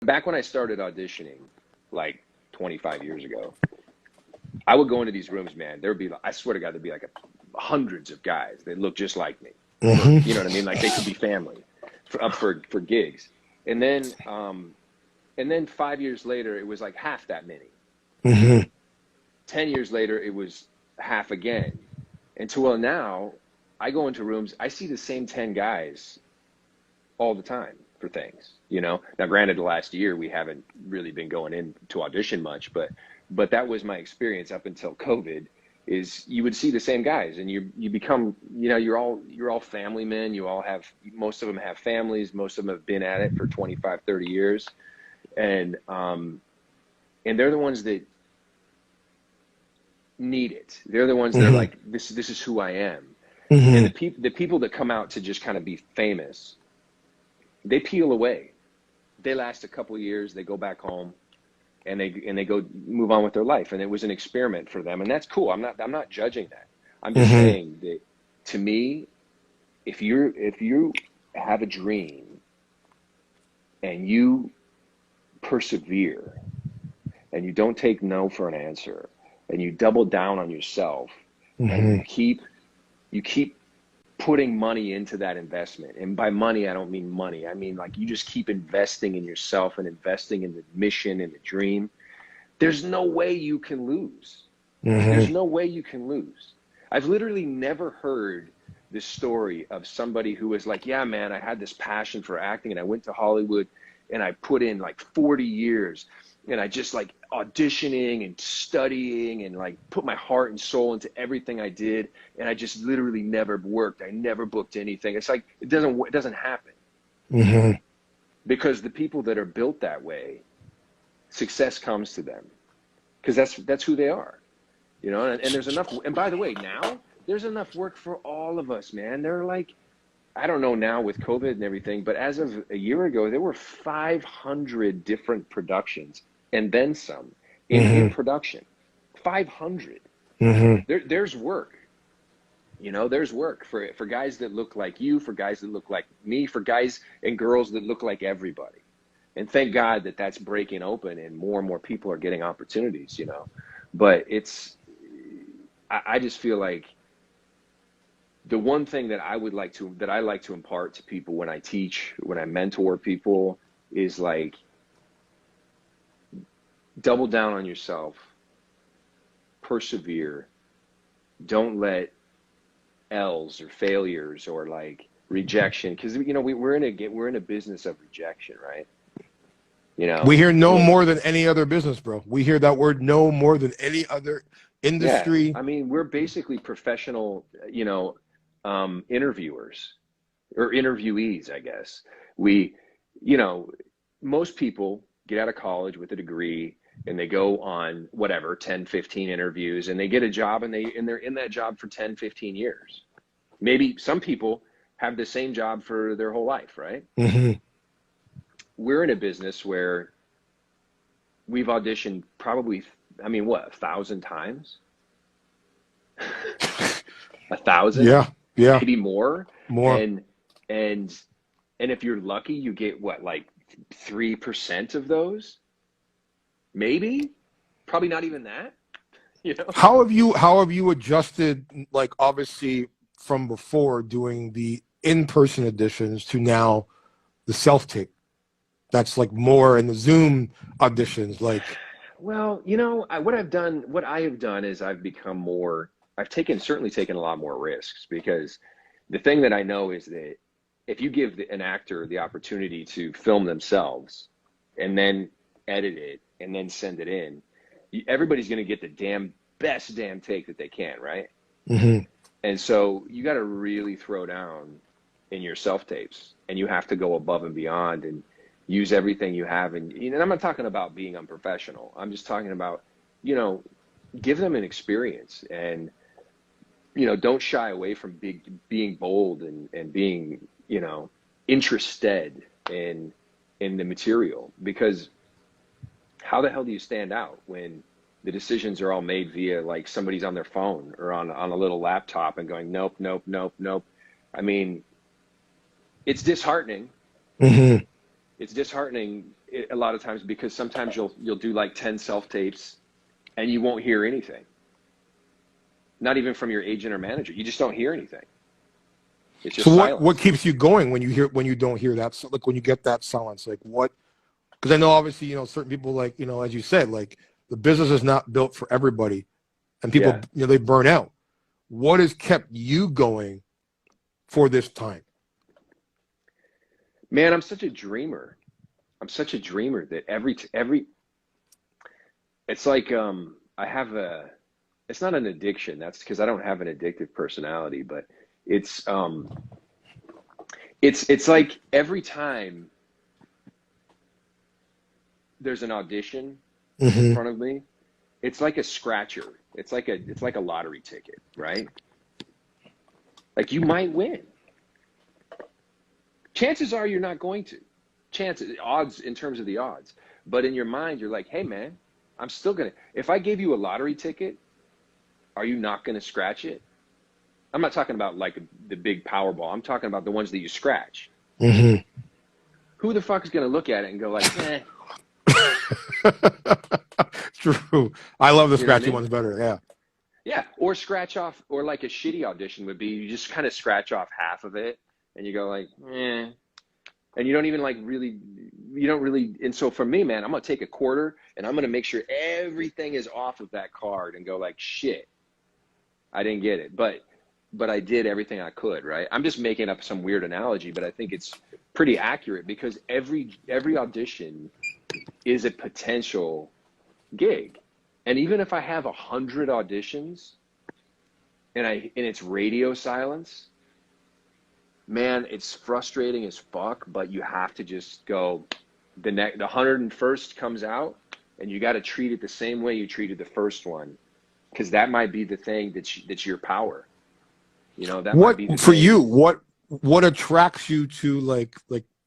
back when I started auditioning, like 25 years ago, I would go into these rooms, man. There would be, I swear to God, there'd be like hundreds of guys that look just like me. You know what I mean? Like they could be family up for gigs. And then 5 years later, it was like half that many. 10 years later, it was half again. Until now, I go into rooms, I see the same 10 guys all the time for things, you know? Now, granted, the last year, we haven't really been going in to audition much, but that was my experience up until COVID, is you would see the same guys and you become, you know, you're all family men. You all have, most of them have families. Most of them have been at it for 25, 30 years. And they're the ones that need it. They're the ones that are like, this is who I am. And the people that come out to just kind of be famous, they peel away. They last a couple of years, they go back home and they go move on with their life. And it was an experiment for them. And that's cool. I'm not judging that. I'm just saying that, to me, if you have a dream and you persevere and you don't take no for an answer, and you double down on yourself, and you keep putting money into that investment. And by money, I don't mean money. I mean, like, you just keep investing in yourself and investing in the mission and the dream. There's no way you can lose. There's no way you can lose. I've literally never heard this story of somebody who was like, yeah, man, I had this passion for acting and I went to Hollywood and I put in like 40 years and I just like auditioning and studying and like put my heart and soul into everything I did. And I just literally never worked. I never booked anything. It's like, it doesn't happen. Because the people that are built that way, success comes to them because that's who they are, you know? And there's enough. And by the way, now there's enough work for all of us, man. They're like, I don't know now with COVID and everything, but as of a year ago, there were 500 different productions and then some in production. 500. There's work. You know, there's work for guys that look like you, for guys that look like me, for guys and girls that look like everybody. And thank God that that's breaking open and more people are getting opportunities, you know. But I just feel like the one thing that I like to impart to people when I teach, when I mentor people, is like, double down on yourself, persevere, don't let L's or failures or like rejection, because, you know, we're in a business of rejection, right? You know, we hear no more than any other business, bro. We hear that word no more than any other industry. Yeah, I mean, we're basically professional, you know, interviewers or interviewees, I guess. We, you know, most people get out of college with a degree and they go on whatever 10, 15 interviews and they get a job and they're in that job for 10, 15 years. Maybe some people have the same job for their whole life, right? We're in a business where we've auditioned probably, I mean, what, 1,000 times? 1,000? Yeah. Maybe more. And if you're lucky, you get what, like 3% of those? Maybe, probably not even that. You know? How have you adjusted, like, obviously from before doing the in-person editions to now the self-tape? That's like more in the Zoom auditions, like. Well, you know, what I have done is I've become more. I've certainly taken a lot more risks, because the thing that I know is that if you give an actor the opportunity to film themselves and then edit it and then send it in, everybody's going to get the best take that they can, right? And so you got to really throw down in your self-tapes, and you have to go above and beyond and use everything you have. And I'm not talking about being unprofessional. I'm just talking about, you know, give them an experience, and, you know, don't shy away from being bold and being, you know, interested in the material, because how the hell do you stand out when the decisions are all made via, like, somebody's on their phone or on a little laptop and going, nope, nope, nope, nope. I mean, it's disheartening. It's disheartening a lot of times, because sometimes you'll do like 10 self tapes and you won't hear anything. Not even from your agent or manager. You just don't hear anything. It's just So silence. what keeps you going when you don't hear that? Like when you get that silence, like what? Because I know obviously, certain people, like, as you said, like the business is not built for everybody, and people, Yeah. they burn out. What has kept you going for this time? Man, I'm such a dreamer. I'm such a dreamer that it's like, I have it's not an addiction. That's because I don't have an addictive personality, but it's, it's like every time there's an audition in Mm-hmm. front of me, it's like a scratcher. It's like a lottery ticket, right? Like you might win. Chances are you're not going to. Odds in terms of the odds. But in your mind, you're like, hey man, I'm still gonna, if I gave you a lottery ticket, are you not gonna scratch it? I'm not talking about like the big Powerball. I'm talking about the ones that you scratch. Mm-hmm. Who the fuck is gonna look at it and go like, eh? True. I love the You know what I scratchy mean? ones better. Yeah. Yeah. Or scratch off, or like a shitty audition would be, you just kind of scratch off half of it and you go like, eh. And you don't even like really, you don't really. And so for me, man, I'm gonna take a quarter and I'm gonna make sure everything is off of that card and go like, shit, I didn't get it, but I did everything I could, right? I'm just making up some weird analogy, but I think it's pretty accurate, because every audition is a potential gig. And even if I have 100 auditions and it's radio silence, man, it's frustrating as fuck, but you have to just go, the 101st comes out and you got to treat it the same way you treated the first one, because that might be the thing that's your power. That might What be the for thing. you? What attracts you to like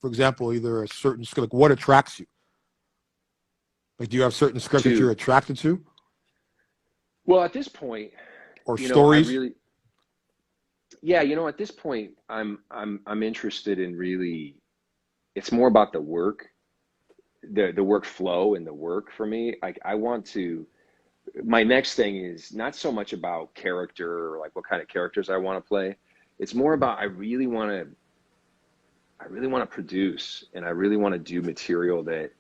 for example, either a certain script? Like what attracts you? Like, do you have certain scripts that you're To attracted to, Well, at this point, or I stories? really, yeah, at this point, I'm interested in really, it's more about the work, the workflow and the work for me. Like I want to, my next thing is not so much about character or like what kind of characters I want to play. It's more about, I really want to produce, and I really want to do material that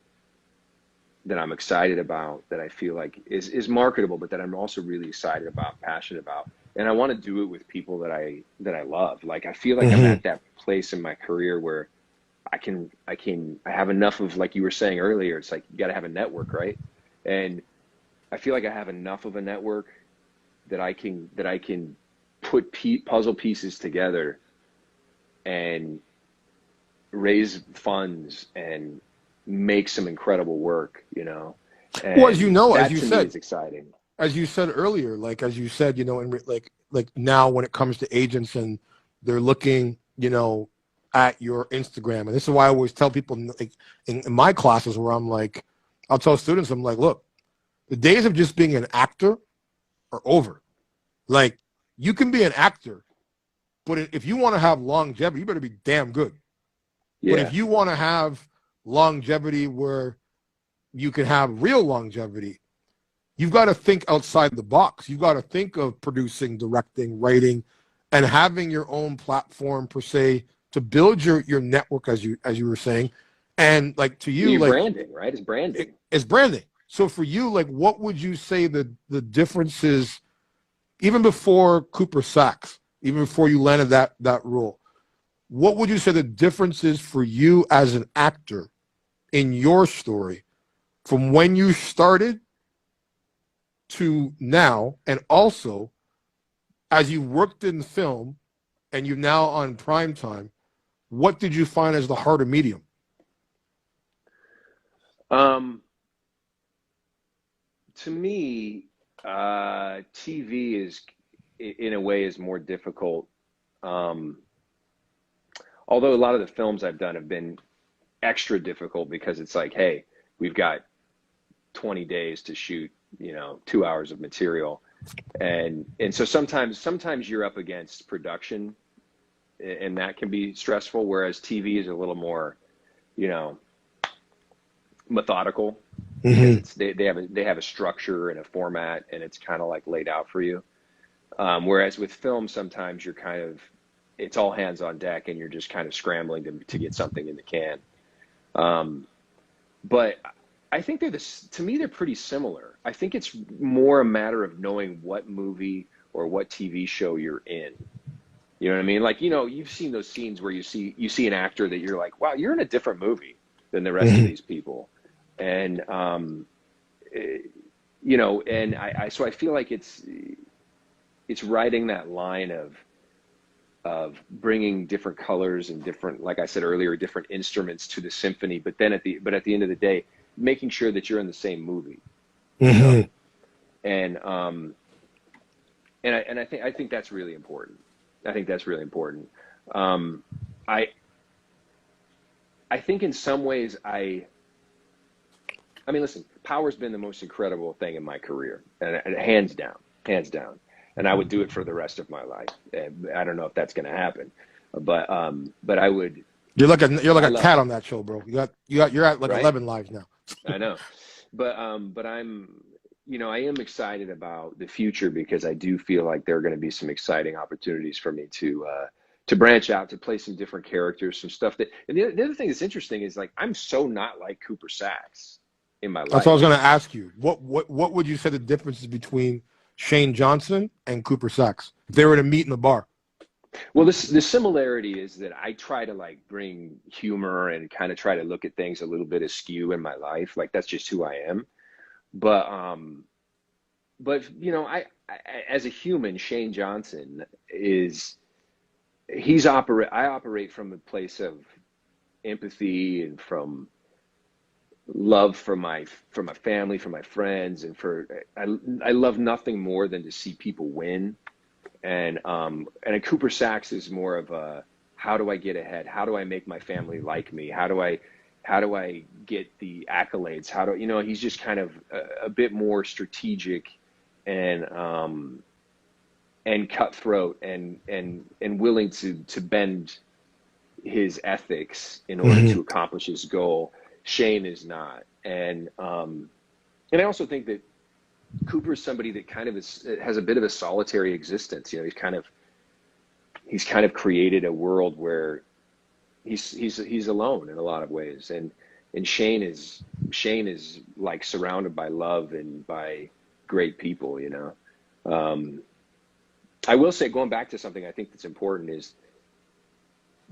I'm excited about, that I feel like is marketable, but that I'm also really excited about, passionate about. And I want to do it with people that I love. Like I feel like I'm Mm-hmm. at that place in my career where I have enough of, like you were saying earlier, it's like you got to have a network, right? And I feel like I have enough of a network that I can put puzzle pieces together and raise funds and make some incredible work, Well, as you and know, that to me is exciting. as you said earlier, like as you said, and like now when it comes to agents and they're looking, at your Instagram, and this is why I always tell people, like in my classes where I'm like, I'll tell students, I'm like, look, the days of just being an actor are over. Like you can be an actor, but if you want to have longevity, you better be damn good. But if Yeah. you want to have longevity where you can have real longevity, you've got to think outside the box. You've got to think of producing, directing, writing, and having your own platform per se to build your network, as you were saying. And like to you, Your like branding, right? It's branding. it's branding. So for you, like what would you say the differences, even before Cooper Sachs, even before you landed that role, what would you say the difference is for you as an actor in your story from when you started to now, and also as you worked in film and you're now on prime time, what did you find as the harder medium? Um, to me, TV is, in a way, is more difficult. Um, Although a lot of the films I've done have been extra difficult, because it's like, hey, we've got 20 days to shoot, 2 hours of material. And so sometimes you're up against production, and that can be stressful. Whereas TV is a little more, you know, methodical because Mm-hmm. it's they have a structure and a format, and it's kind of like laid out for you. Whereas with film, sometimes you're kind of it's all hands on deck, and you're just kind of scrambling to get something in the can. Um, but I think to me they're pretty similar. I think it's more a matter of knowing what movie or what TV show you're in. You know what I mean? Like, you've seen those scenes where you see an actor that you're like, wow, you're in a different movie than the rest of Mm-hmm. these people. And eh, and so I feel like it's riding that line of bringing different colors and different, like I said earlier, different instruments to the symphony, but then at the end of the day, making sure that you're in the same movie, you know? Mm-hmm. And I think that's really important. I think that's really important. Um, I I think in some ways I mean, listen, power's been the most incredible thing in my career, and hands down, hands down. And I would do it for the rest of my life. And I don't know if that's going to happen, but I would. You're like I a love cat on that show, bro. You're at like right. 11 lives now. I know, but I am excited about the future because I do feel like there are going to be some exciting opportunities for me to branch out, to play some different characters, some stuff that. And the other thing that's interesting is like I'm so not like Cooper Sachs in my That's what I was life. going to ask you. What would you say the difference is between Shane Johnson and Cooper Sachs if they were to meet in the bar? Well, the similarity is that I try to like bring humor and kind of try to look at things a little bit askew in my life. Like that's just who I am. But I as a human, Shane Johnson is I operate from a place of empathy and from love for my family, for my friends, and I love nothing more than to see people win. And a Cooper Sachs is more of a how do I get ahead? How do I make my family like me? How do I get the accolades? He's just kind of a bit more strategic and cutthroat and willing to bend his ethics in order Mm-hmm. to accomplish his goal. Shane is not. And I also think that Cooper is somebody that kind of has a bit of a solitary existence. He's kind of created a world where he's alone in a lot of ways. And Shane is like surrounded by love and by great people. Um, I will say, going back to something I think that's important is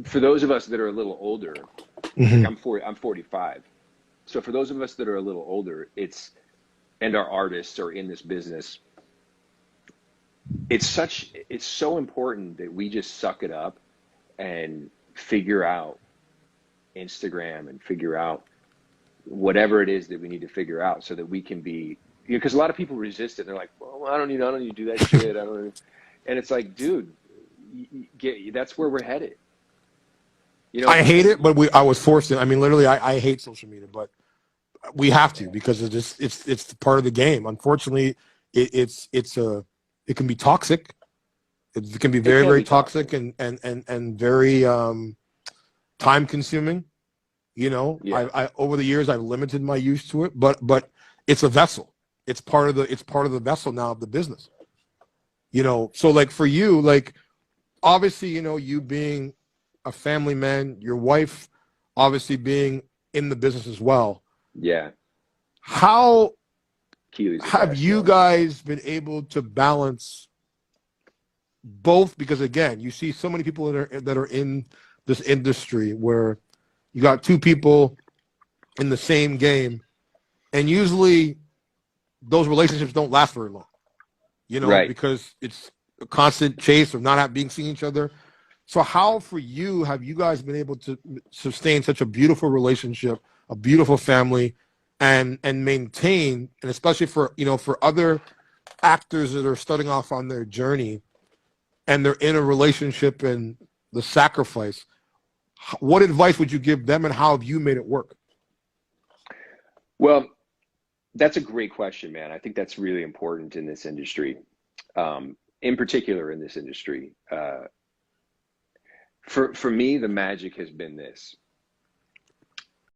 for those of us that are a little older, like Mm-hmm. I'm 45. So for those of us that are a little older, and are artists or in this business, it's so important that we just suck it up and figure out Instagram and figure out whatever it is that we need to figure out so that we can be, because a lot of people resist it. They're like, well, I don't need to do that shit. I don't need. And it's like, dude, that's where we're headed. I hate Because it, but I was forced to. I mean, literally, I hate social media, but we have to because it's part of the game. Unfortunately, it can be toxic. It can be it very can very be toxic. toxic and very time consuming. Yeah. I over the years I've limited my use to it, but it's a vessel. It's part of the vessel now of the business. So like for you, like obviously, you being a family man, your wife obviously being in the business as well. Yeah. How Keely's the have best, you man. guys been able to balance both? Because again, you see so many people that are in this industry where you got two people in the same game, and usually those relationships don't last very long. Right. Because it's a constant chase of not being seeing each other. So how for you have you guys been able to sustain such a beautiful relationship, a beautiful family, and maintain, and especially for other actors that are starting off on their journey and they're in a relationship and the sacrifice, what advice would you give them and how have you made it work? Well, that's a great question, man. I think that's really important in this industry, in particular in this industry. For me, the magic has been this.